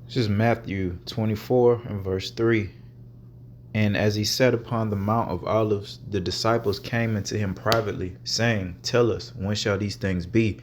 This is Matthew 24 and verse 3. And as he sat upon the Mount of Olives, the disciples came unto him privately, saying, Tell us, when shall these things be?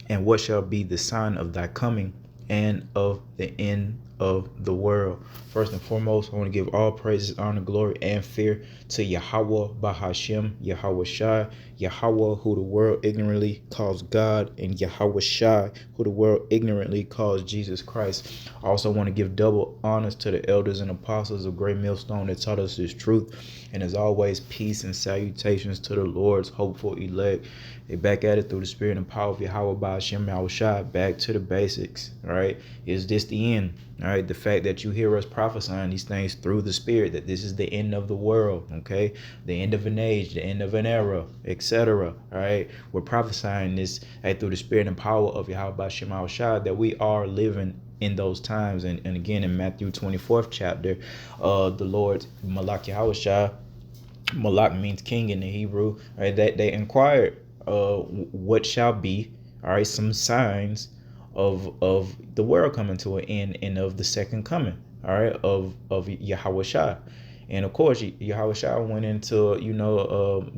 And what shall be the sign of thy coming and of the end of the world? First and foremost, I want to give all praises, honor, glory, and fear to Yahweh Bahashem, Yahweh Shai, Yahweh, who the world ignorantly calls God, and Yahweh Shai, who the world ignorantly calls Jesus Christ. I also want to give double honors to the elders and apostles of Great Millstone that taught us this truth. And as always, peace and salutations to the Lord's hopeful elect. They back at it through the spirit and power of Yahweh Bahashem, Yahweh Shai. Back to the basics, all right? Is this the end? All right, the fact that you hear us prophesying these things through the spirit, that this is the end of the world, okay? The end of an age, the end of an era, etc. All right, we're prophesying this through the spirit and power of Yahweh Bahashem, Yahweh Shai, that we are living in those times. And again, in Matthew 24th chapter, the Lord Malak Yahweh Shai, Malak means king in the Hebrew, right? That they inquired, what shall be, all right, some signs of the world coming to an end and of the second coming, all right, of Yahweh Shai. And of course, Yahweh Shai went into,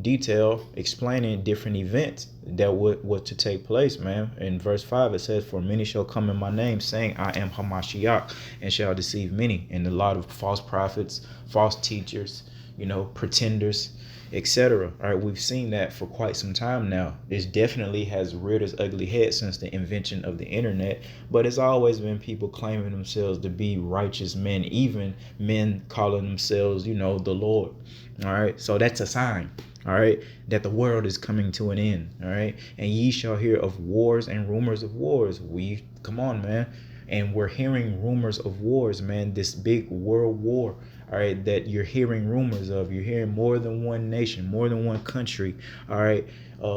detail explaining different events that would to take place, man. In verse 5, it says, For many shall come in my name, saying, I am Hamashiach, and shall deceive many. And a lot of false prophets, false teachers, pretenders, etc. All right, we've seen that for quite some time now. This definitely has reared its ugly head since the invention of the internet, but it's always been people claiming themselves to be righteous men, even men calling themselves, the Lord. All right, so that's a sign, all right, that the world is coming to an end. All right, and ye shall hear of wars and rumors of wars. Come on, man. And we're hearing rumors of wars, man, this big world war, all right, that you're hearing rumors of. You're hearing more than one nation, more than one country, all right,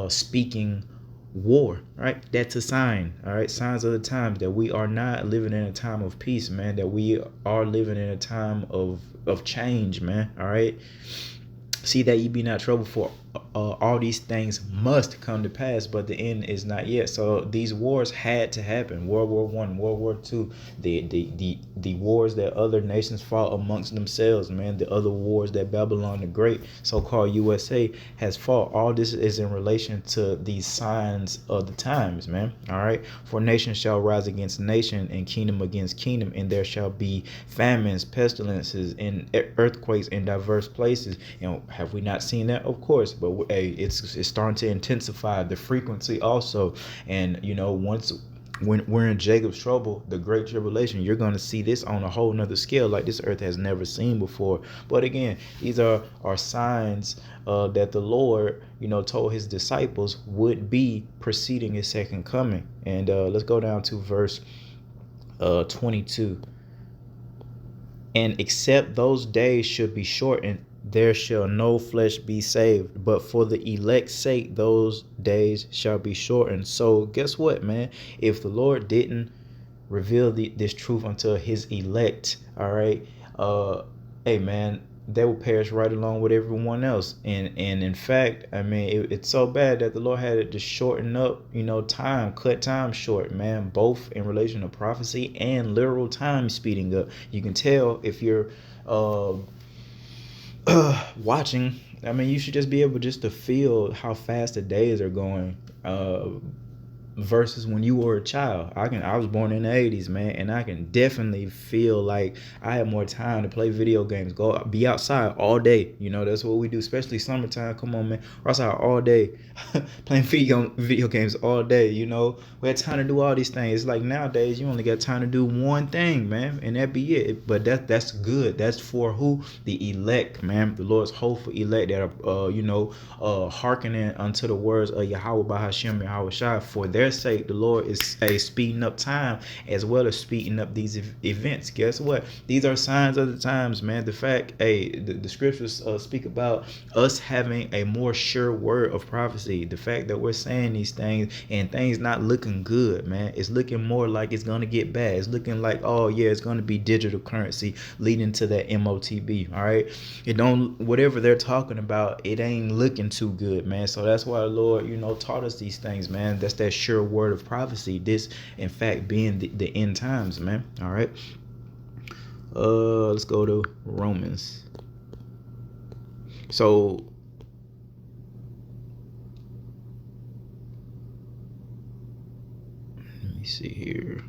speaking war, right? That's a sign, all right? Signs of the times that we are not living in a time of peace, man, that we are living in a time of change, man, all right? See that ye be not troubled, for all these things must come to pass, but the end is not yet. So these wars had to happen. World War I, World War II, the wars that other nations fought amongst themselves, man. The other wars that Babylon the Great, so-called USA, has fought. All this is in relation to these signs of the times, man. All right. For nation shall rise against nation, and kingdom against kingdom, and there shall be famines, pestilences, and earthquakes in diverse places. Have we not seen that? Of course. But it's starting to intensify, the frequency also. And once when we're in Jacob's trouble, the great tribulation, you're going to see this on a whole nother scale, like this earth has never seen before. But again, these are signs that the Lord told his disciples would be preceding his second coming. And let's go down to verse 22. And except those days should be shortened, there shall no flesh be saved, but for the elect's sake those days shall be shortened. So guess what, man? If the Lord didn't reveal this truth unto his elect, all right, hey, man, they will perish right along with everyone else. And in fact, I mean, it's so bad that the Lord had to shorten up, time, cut time short, man, both in relation to prophecy and literal time speeding up. You can tell if you're watching. I mean, you should just be able just to feel how fast the days are going, versus when you were a child. I was born in the 80s, man, and I can definitely feel like I have more time to play video games, be outside all day. That's what we do, especially summertime. Come on, man, we're outside all day playing video games all day. We had time to do all these things. It's like nowadays you only got time to do one thing, man, and that be it. But that's good. That's for who? The elect, man, the Lord's hopeful elect that are hearkening unto the words of Yahweh Bahashem, Yahweh Shai. For their sake, the Lord is speeding up time as well as speeding up these events. Guess what? These are signs of the times, man. The fact, the scriptures speak about us having a more sure word of prophecy. The fact that we're saying these things and things not looking good, man. It's looking more like it's gonna get bad. It's looking like, oh yeah, it's gonna be digital currency leading to that MOTB. All right, whatever they're talking about, it ain't looking too good, man. So that's why the Lord, taught us these things, man. That's that sure word of prophecy. This, in fact, being the end times, man. All right. Let's go to Romans. So let me see here.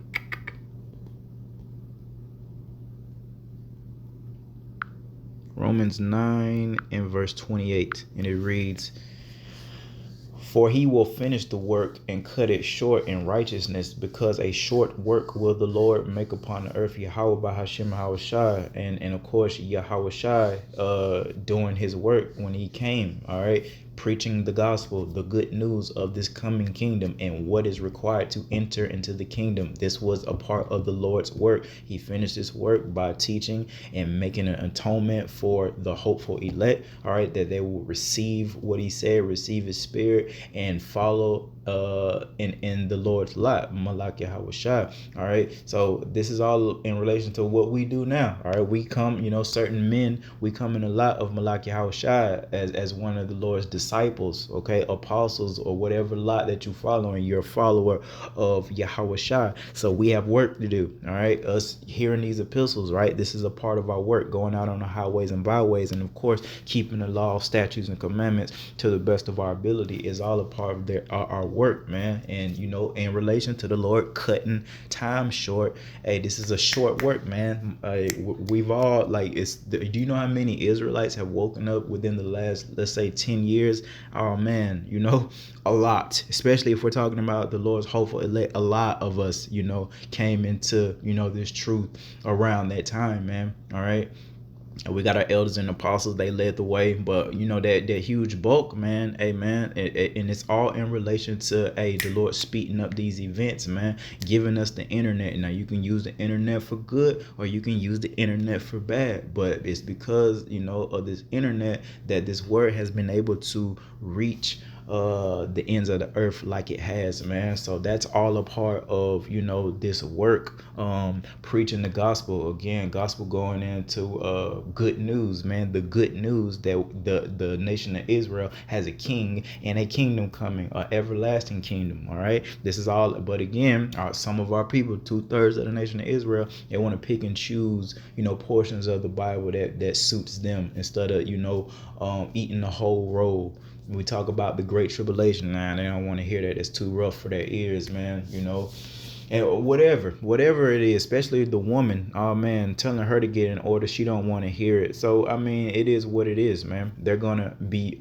Romans 9 and verse 28, and it reads, "For he will finish the work and cut it short in righteousness, because a short work will the Lord make upon the earth." Yahweh Bahashim Yahushai, and of course Yahushai doing his work when he came, all right, preaching the gospel, the good news of this coming kingdom and what is required to enter into the kingdom. This was a part of the Lord's work. He finished this work by teaching and making an atonement for the hopeful elect, all right, that they will receive what he said, receive his spirit, and follow in the Lord's lot, Malak Yahushai. All right, so this is all in relation to what we do now. All right, we come, certain men, we come in a lot of Malak Yahushai as one of the Lord's disciples, okay, apostles, or whatever lot that you follow, and you're a follower of Yahushai. So we have work to do. All right, us hearing these epistles, right, this is a part of our work, going out on the highways and byways, and of course keeping the law, statutes, and commandments to the best of our ability is all a part of our work, man. And in relation to the Lord cutting time short, hey, this is a short work, man. We've all, do you know how many Israelites have woken up within the last, let's say, 10 years? Oh man, a lot, especially if we're talking about the Lord's hopeful elect. A lot of us, came into, this truth around that time, man. All right. We got our elders and apostles, they led the way, but that huge bulk, man, hey man, and it's all in relation to the Lord speeding up these events, man, giving us the internet. Now you can use the internet for good, or you can use the internet for bad, but it's because of this internet that this word has been able to reach the ends of the earth like it has, man. So that's all a part of this work, preaching the gospel. Again, gospel going into good news, man. The good news that the nation of Israel has a king and a kingdom coming, an everlasting kingdom. All right, this is all. But again, some of our people, 2/3 of the nation of Israel, they want to pick and choose portions of the Bible that suits them, instead of eating the whole roll. We talk about the great tribulation, now they don't want to hear that. It's too rough for their ears, man. And whatever it is, especially the woman, oh man, telling her to get in order, she don't want to hear it. So I mean, it is what it is, man. They're gonna be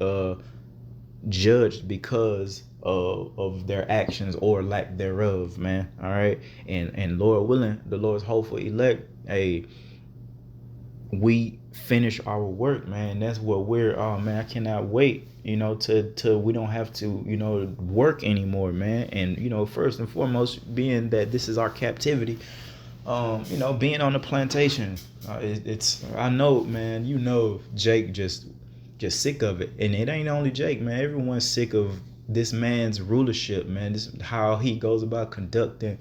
judged because of their actions or lack thereof, man. All right, and Lord willing, the Lord's hopeful elect, we finish our work, man. That's what we're, oh man, I cannot wait, to we don't have to, work anymore, man. And first and foremost, being that this is our captivity, being on the plantation, it's I know, man, Jake just sick of it. And it ain't only Jake, man. Everyone's sick of this man's rulership, man. This how he goes about conducting,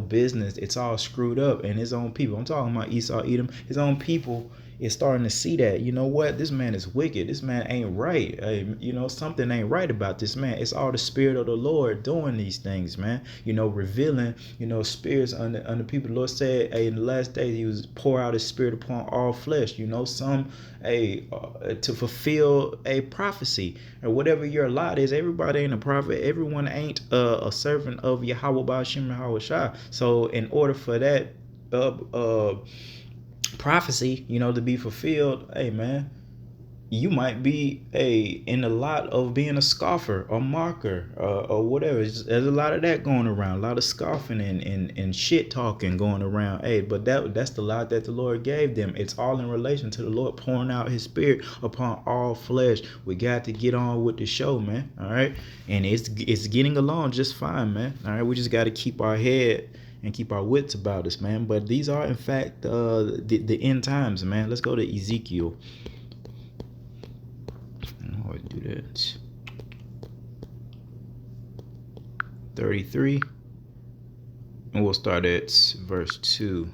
business. It's all screwed up, and his own people. I'm talking about Esau, Edom. His own people is starting to see that. You know what? This man is wicked. This man ain't right. Something ain't right about this man. It's all the spirit of the Lord doing these things, man. Revealing, spirits under people. The Lord said, in the last days, He was pour out His Spirit upon all flesh. Some, to fulfill a prophecy or whatever your lot is. Everybody ain't a prophet. Everyone ain't a servant of Yahweh Ba'ashim Yahushai. So in order for that prophecy, to be fulfilled, hey man, you might be in a lot of being a scoffer or marker or whatever. There's a lot of that going around, a lot of scoffing and shit talking going around. But that's the lot that the Lord gave them. It's all in relation to the Lord pouring out His Spirit upon all flesh. We got to get on with the show, man. All right, and it's getting along just fine, man. All right, we just got to keep our head and keep our wits about us, man. But these are in fact the end times, man. Let's go to Ezekiel. How do I do that? 33, and we'll start at verse 2.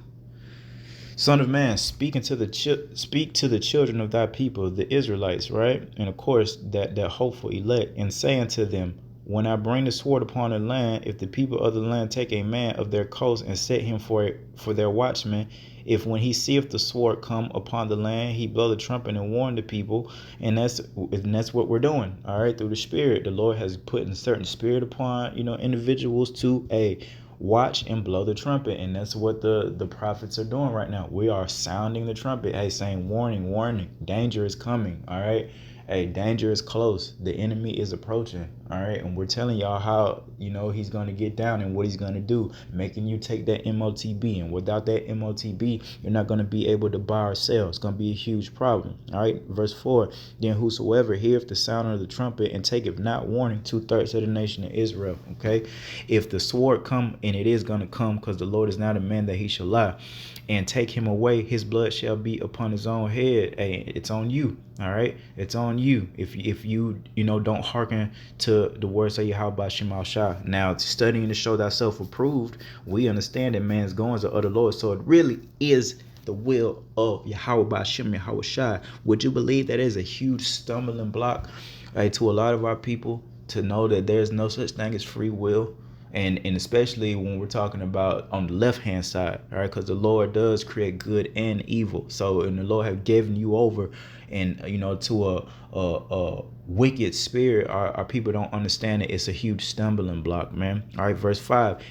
Son of man, speak to the children of thy people, the Israelites, right? And of course that hopeful elect, and say unto them, when I bring the sword upon the land, if the people of the land take a man of their coast and set him for their watchman, if when he seeth the sword come upon the land, he blow the trumpet and warn the people, and that's what we're doing. All right, through the Spirit, the Lord has put in certain spirit upon individuals to watch and blow the trumpet, and that's what the prophets are doing right now. We are sounding the trumpet, saying warning, warning, danger is coming. All right, danger is close, the enemy is approaching. All right, and we're telling y'all how he's going to get down and what he's going to do, making you take that MOTB, and without that MOTB you're not going to be able to buy or sell. It's going to be a huge problem. All right, verse 4, then whosoever heareth the sound of the trumpet and taketh not warning, 2/3 of the nation of Israel. Okay, if the sword come, and it is going to come, because the Lord is not a man that he shall lie, and take him away, his blood shall be upon his own head. It's on you. All right, it's on you if you don't hearken to the words of Yahweh Shem Al Shah. Now, studying to show thyself approved, we understand that man's goings are of the Lord. So it really is the will of Yahweh Shem Yahweh Shah. Would you believe that is a huge stumbling block to a lot of our people, to know that there's no such thing as free will? And especially when we're talking about on the left hand side, all right, because the Lord does create good and evil. So, and the Lord have given you over, and to a wicked spirit. Our people don't understand it. It's a huge stumbling block, man. All right, verse 5.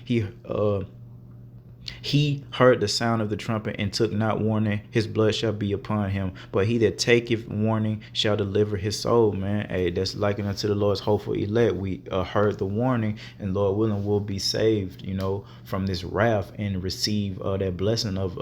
He heard the sound of the trumpet and took not warning, his blood shall be upon him. But he that taketh warning shall deliver his soul, man. That's likened unto the Lord's hopeful elect. We heard the warning, and Lord willing, will be saved, from this wrath, and receive that blessing of,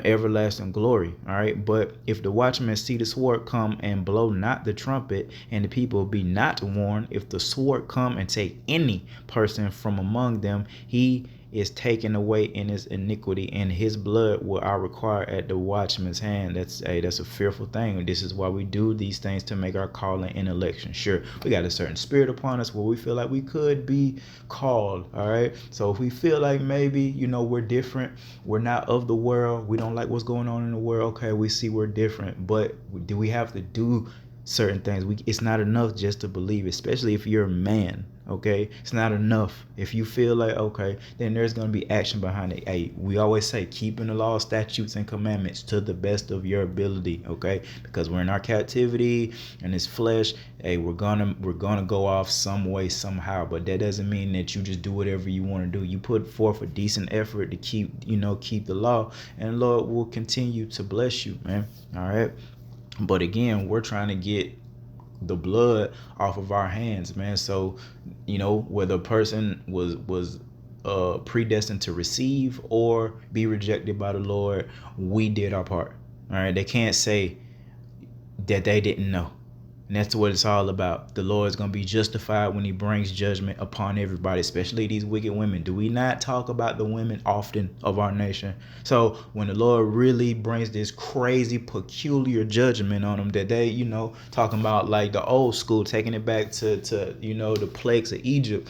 everlasting glory. All right, but if the watchman see the sword come and blow not the trumpet, and the people be not warned, if the sword come and take any person from among them, he is taken away in his iniquity, and his blood will I require at the watchman's hand. That's a fearful thing. This is why we do these things, to make our calling and election sure. We got a certain spirit upon us where we feel like we could be called. All right, so if we feel like maybe we're different, we're not of the world, we don't like what's going on in the world, okay, we see we're different, but do we have to do certain things? It's not enough just to believe, especially if you're a man. Okay, it's not enough. If you feel like okay, then there's going to be action behind it. We always say keeping the law, statutes, and commandments to the best of your ability. Okay, because we're in our captivity and this flesh. We're gonna go off some way, somehow, but that doesn't mean that you just do whatever you want to do. You put forth a decent effort to keep the law, and the Lord will continue to bless you, man. All right, but again, we're trying to get the blood off of our hands, man. So whether a person was predestined to receive or be rejected by the Lord, we did our part. All right, they can't say that they didn't know. And that's what it's all about. The Lord is going to be justified when he brings judgment upon everybody, especially these wicked women. Do we not talk about the women often of our nation? So when the Lord really brings this crazy, peculiar judgment on them, that they, talking about like the old school, taking it back to the plagues of Egypt,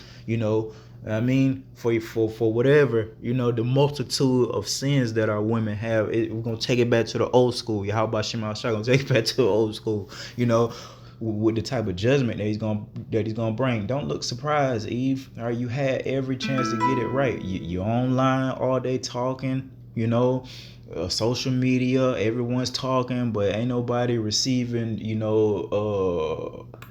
I mean, for whatever, the multitude of sins that our women have, we're going to take it back to the old school. How about Shema Shah going to take it back to the old school, with the type of judgment that he's gonna bring. Don't look surprised, Eve. All right, you had every chance to get it right. You're online all day talking, social media, everyone's talking, but ain't nobody receiving,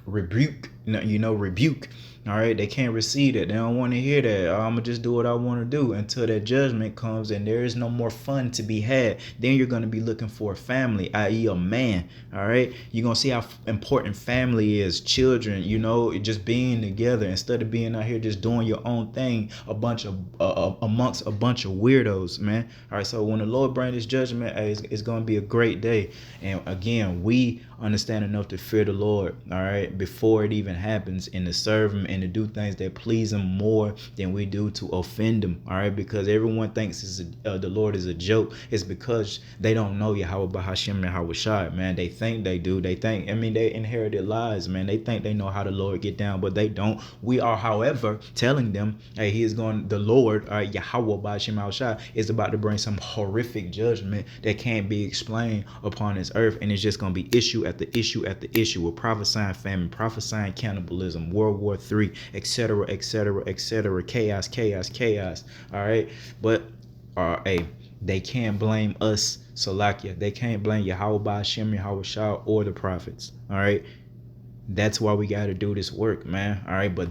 rebuke. Rebuke. All right, they can't receive it. They don't want to hear that. I'm gonna just do what I want to do until that judgment comes, and there is no more fun to be had. Then you're gonna be looking for a family, i.e., a man. All right, you're gonna see how important family is, children. Just being together instead of being out here just doing your own thing. Amongst a bunch of weirdos, man. All right, so when the Lord brings His judgment, it's gonna be a great day. And again, we understand enough to fear the Lord. All right, before it even happens, and to serve Him and to do things that please him more than we do to offend him. All right, because everyone thinks the Lord is a joke. It's because they don't know Yahweh Bahashim and Yahweh Shai, man. They think they do. They think, they inherited lies, man. They think they know how the Lord get down, but they don't. We are, however, telling them, hey, the Lord, all right, Yahweh Bahashim Yahweh Shai, is about to bring some horrific judgment that can't be explained upon this earth, and it's just going to be issue after issue after issue. We're prophesying famine, prophesying cannibalism, World War III, etc., etc., etc., chaos, chaos, chaos. All right, but hey, they can't blame us, Salakia. They can't blame Yahweh Ba'ashem, Yahweh Shah, or the prophets. All right, that's why we got to do this work, man. All right, but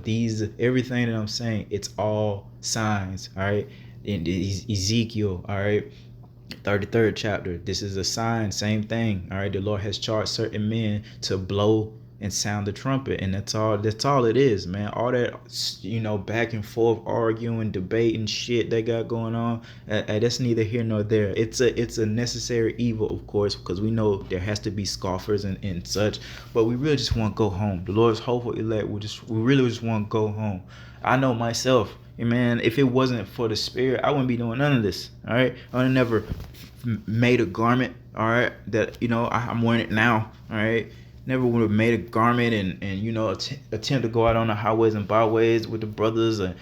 everything that I'm saying, it's all signs. All right, in Ezekiel, all right, 33rd chapter, this is a sign, same thing. All right, the Lord has charged certain men to blow and sound the trumpet, and that's all it is, man. All that, back and forth arguing, debating shit they got going on, that's neither here nor there. It's a necessary evil, of course, because we know there has to be scoffers and such, but we really just want to go home. The Lord's hopeful elect, we really just want to go home. I know myself, man, if it wasn't for the Spirit, I wouldn't be doing none of this. All right, I would have never made a garment, all right, that I'm wearing it now. All right, never would have made a garment and attempt to go out on the highways and byways with the brothers and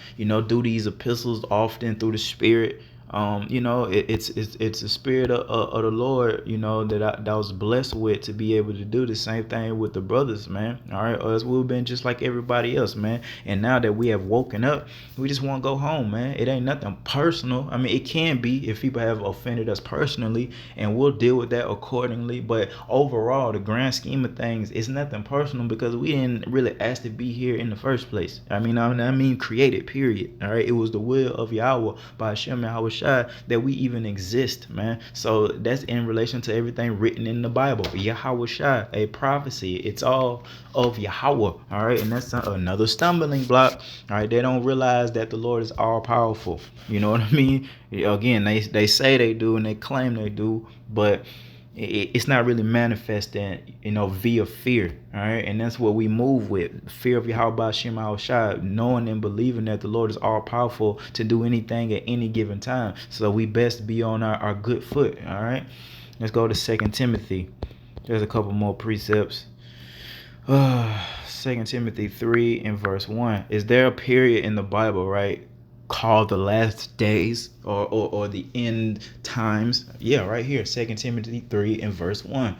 do these epistles often through the Spirit. It's the Spirit of the Lord, that I was blessed with, to be able to do the same thing with the brothers, man. All right, or else we've been just like everybody else, man. And now that we have woken up, we just want to go home, man. It ain't nothing personal. I mean, it can be if people have offended us personally, and we'll deal with that accordingly. But overall, the grand scheme of things, it's nothing personal, because we didn't really ask to be here in the first place. I mean, created, period. All right, it was the will of Yahweh by Hashem and Yahweh that we even exist, man. So that's in relation to everything written in the Bible. Yahweh Shai, a prophecy. It's all of Yahweh. All right, and that's another stumbling block. All right, they don't realize that the Lord is all powerful. You know what I mean? Again, they say they do and they claim they do, but it's not really manifesting, via fear. All right, and that's what we move with: fear of Yahweh Shem Al Shai, knowing and believing that the Lord is all powerful to do anything at any given time. So we best be on our good foot. All right, let's go to 2 Timothy. There's a couple more precepts. 2 Timothy 3 and verse 1. Is there a period in the Bible, right, called the last days or the end times? Yeah, right here, 2 Timothy 3 and verse 1.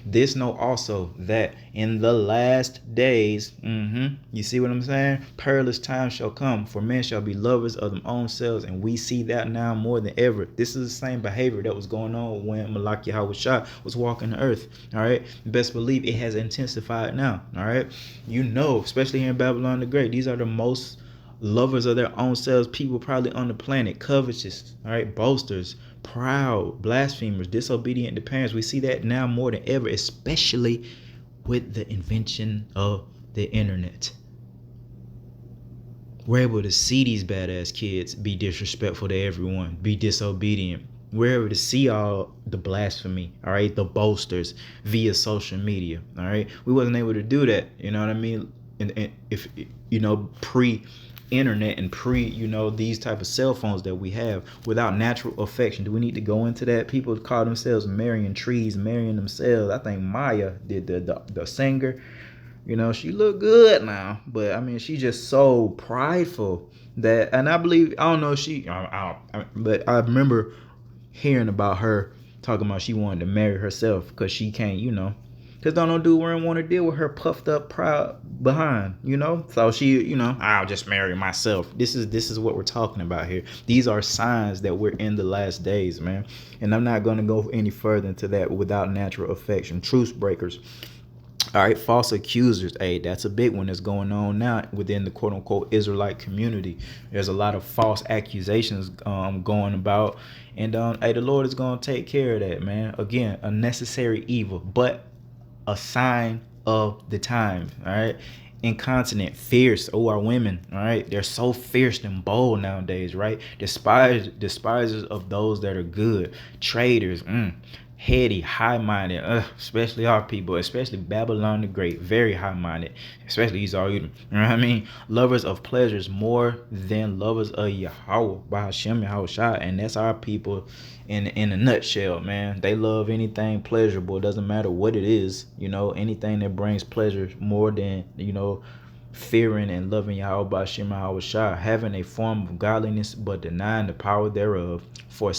This know also that in the last days, you see what I'm saying? Perilous times shall come, for men shall be lovers of their own selves, and we see that now more than ever. This is the same behavior that was going on when Malak Yahweh Shai was walking the earth. All right, best believe it has intensified now. All right, especially here in Babylon the Great, these are the most lovers of their own selves people probably on the planet. Covetous, all right, boasters, proud, blasphemers, disobedient to parents. We see that now more than ever, especially with the invention of the internet. We're able to see these badass kids be disrespectful to everyone, be disobedient. We're able to see all the blasphemy, all right, the boasters via social media. All right, we wasn't able to do that, you know what I mean? And if pre-internet and these type of cell phones that we have, without natural affection. Do we need to go into that? People call themselves marrying trees, marrying themselves. I think Maya did the singer. She looked good now, but I mean, she's just so prideful that, and I believe, I don't know if but I remember hearing about her talking about she wanted to marry herself because she can't, because don't dude want to deal with her puffed up, proud behind, So she, I'll just marry myself. This is what we're talking about here. These are signs that we're in the last days, man. And I'm not going to go any further into that without natural affection. Truce breakers. All right, false accusers. Hey, that's a big one that's going on now within the quote unquote Israelite community. There's a lot of false accusations going about. And hey, the Lord is going to take care of that, man. Again, a necessary evil, but a sign of the time. All right, incontinent, fierce. Our women, all right, they're so fierce and bold nowadays, right? Despisers of those that are good, traitors, heady, high-minded, especially our people, especially Babylon the Great, very high-minded, especially Esau Edom. You know what I mean? Lovers of pleasures more than lovers of Yahweh, by Hashem Yahushua, and that's our people in a nutshell, man. They love anything pleasurable. It doesn't matter what it is, anything that brings pleasure more than, fearing and loving Yahweh Bashim Yahushua, having a form of godliness but denying the power thereof. From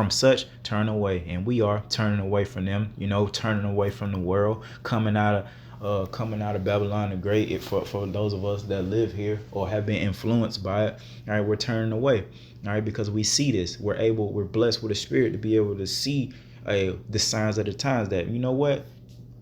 such turn away, and we are turning away from them, turning away from the world, coming out of Babylon the Great. For those of us that live here or have been influenced by it, all right, we're turning away, all right, because we see this. We're blessed with a spirit to be able to see the signs of the times that,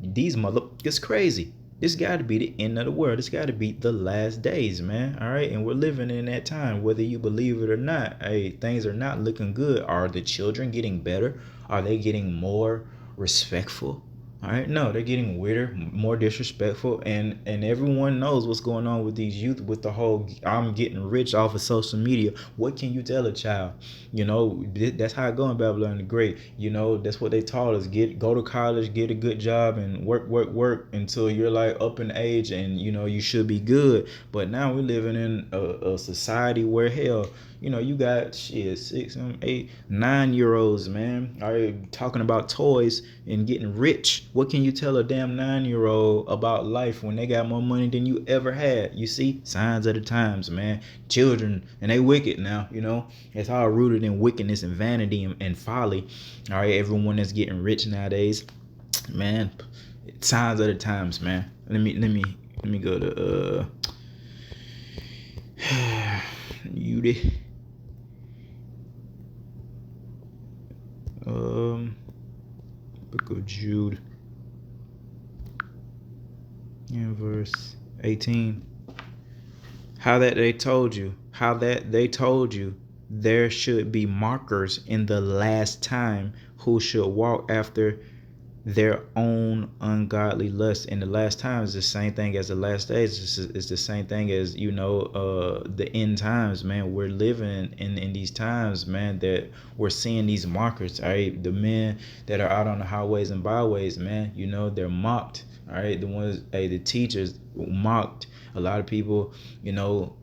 these it's crazy. This got to be the end of the world. This got to be the last days, man. All right. And we're living in that time, whether you believe it or not. Hey, things are not looking good. Are the children getting better? Are they getting more respectful? All right. No, they're getting weirder, more disrespectful. And everyone knows what's going on with these youth with the whole I'm getting rich off of social media. What can you tell a child? That's how it goes in Babylon the Great. That's what they taught us. Go to college, get a good job, and work until you're like up in age and, you should be good. But now we're living in a society where, hell, you got 6, 8, 9-year-olds, man, are talking about toys and getting rich. What can you tell a damn 9-year-old about life when they got more money than you ever had? You see, signs of the times, man. Children, and they wicked now, It's all rooted in wickedness and vanity and folly. All right, everyone that's getting rich nowadays, man. Signs of the times, man. Let me go to Jude. Book of Jude, in verse 18. How that they told you there should be mockers in the last time who should walk after their own ungodly lust. And the last time is the same thing as the last days. It's the same thing as the end times, man. We're living in these times, man, that we're seeing these mockers. All right, the men that are out on the highways and byways, man, they're mocked. All right, the teachers mocked. A lot of people,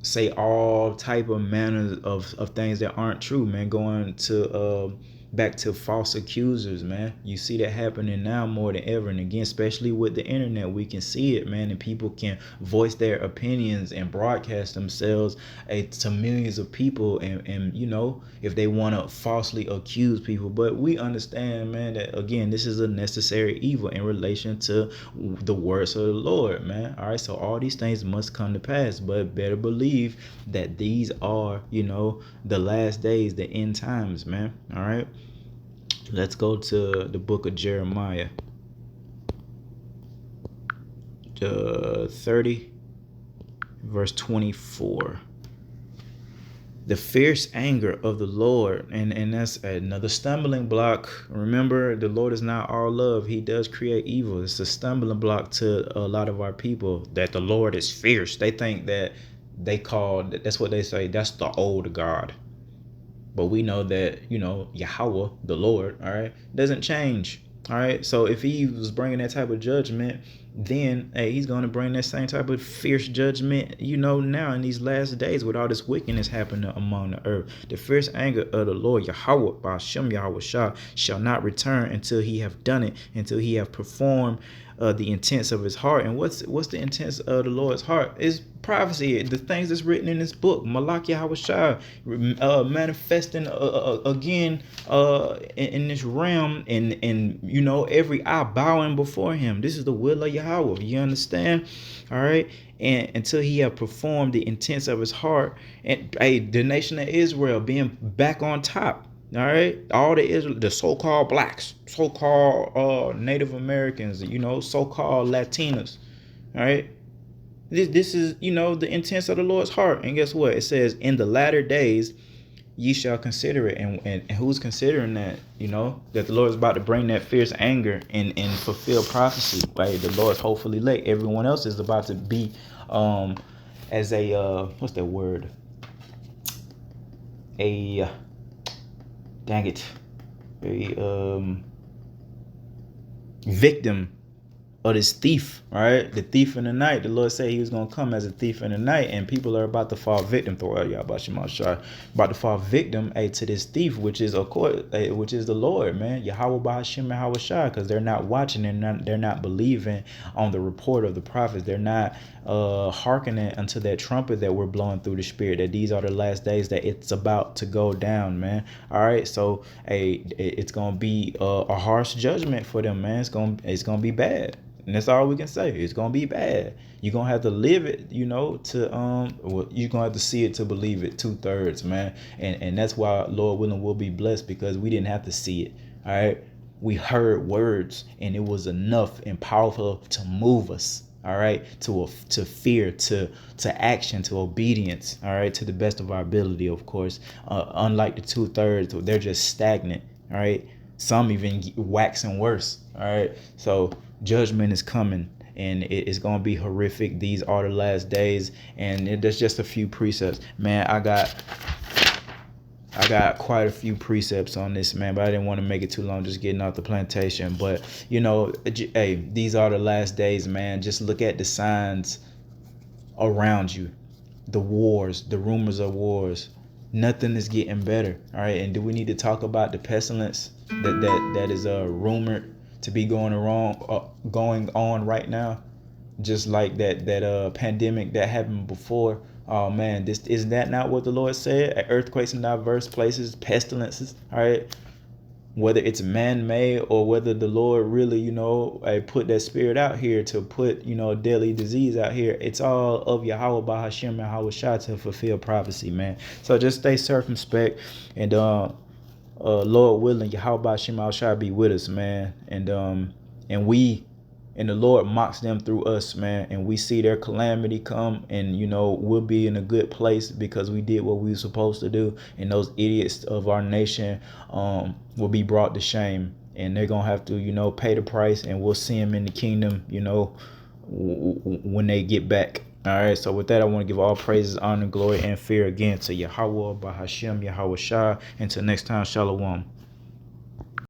say all type of manners of things that aren't true, man, going to back to false accusers, man. You see that happening now more than ever. And again, especially with the internet, we can see it, man, and people can voice their opinions and broadcast themselves to millions of people and if they want to falsely accuse people. But we understand, man, that again, this is a necessary evil in relation to the words of the Lord, man. All right, so all these things must come to pass, but better believe that these are, the last days, the end times, man. All right. Let's go to the book of Jeremiah, 30, verse 24. The fierce anger of the Lord, and that's another stumbling block. Remember, the Lord is not all love. He does create evil. It's a stumbling block to a lot of our people that the Lord is fierce. They think that that's what they say, that's the old God. But we know that, Yahweh, the Lord, all right, doesn't change. All right. So if he was bringing that type of judgment, then, hey, he's going to bring that same type of fierce judgment, now in these last days with all this wickedness happening among the earth. The fierce anger of the Lord, Yahweh, Ba'ashem Yahushua, shall not return until he have done it, until he have performed the intents of his heart. And what's the intents of the Lord's heart? Is prophecy, the things that's written in this book, Malak Yahushua, manifesting again in this realm, and every eye bowing before him. This is the will of Yahweh. You understand? All right. And until he have performed the intents of his heart, and the nation of Israel being back on top. All right, all the so-called blacks, so-called Native Americans, so-called Latinos. All right, this is the intents of the Lord's heart. And guess what? It says, in the latter days ye shall consider it. And who's considering that? That the Lord is about to bring that fierce anger and fulfill prophecy. Right, the Lord's hopefully late. Everyone else is about to be as a what's that word? Dang it. victim of this thief, right? The thief in the night. The Lord said he was going to come as a thief in the night, and people are about to fall victim about to fall victim to this thief, which is, of course, which is the Lord, man. Yahweh Bahashim Yahweh Shai, because they're not watching and they're not believing on the report of the prophets. They're not hearkening unto that trumpet that we're blowing through the spirit, that these are the last days, that it's about to go down, man. All right, so it's gonna be a harsh judgment for them, man. It's gonna be bad. And that's all we can say. It's gonna be bad. You're gonna have to live it, you're gonna have to see it to believe it, 2/3, man. And that's why, Lord willing, we'll be blessed, because we didn't have to see it. All right. We heard words, and it was enough and powerful to move us. All right, to fear, to action, to obedience. All right, to the best of our ability, of course. Unlike the 2/3, they're just stagnant. All right, some even waxing worse. All right, so judgment is coming, and it's gonna be horrific. These are the last days, and there's just a few precepts, man. I got quite a few precepts on this, man, but I didn't want to make it too long, just getting off the plantation. But, hey, these are the last days, man. Just look at the signs around you, the wars, the rumors of wars. Nothing is getting better, all right? And do we need to talk about the pestilence that is rumored to be going on right now? Just like that pandemic that happened before. Oh man, is that not what the Lord said? Earthquakes in diverse places, pestilences. All right, whether it's man-made or whether the Lord really, put that spirit out here to put, deadly disease out here. It's all of Yahweh Bahashim Yahweh Shai to fulfill prophecy, man. So just stay circumspect, and Lord willing, Yahweh Bahashim Yahweh Shai be with us, man. And the Lord mocks them through us, man. And we see their calamity come, and, we'll be in a good place because we did what we were supposed to do. And those idiots of our nation will be brought to shame. And they're going to have to, pay the price. And we'll see them in the kingdom, when they get back. All right. So with that, I want to give all praises, honor, glory, and fear again to Yahweh Bahashim Yahweh Shai. Until next time, Shalom.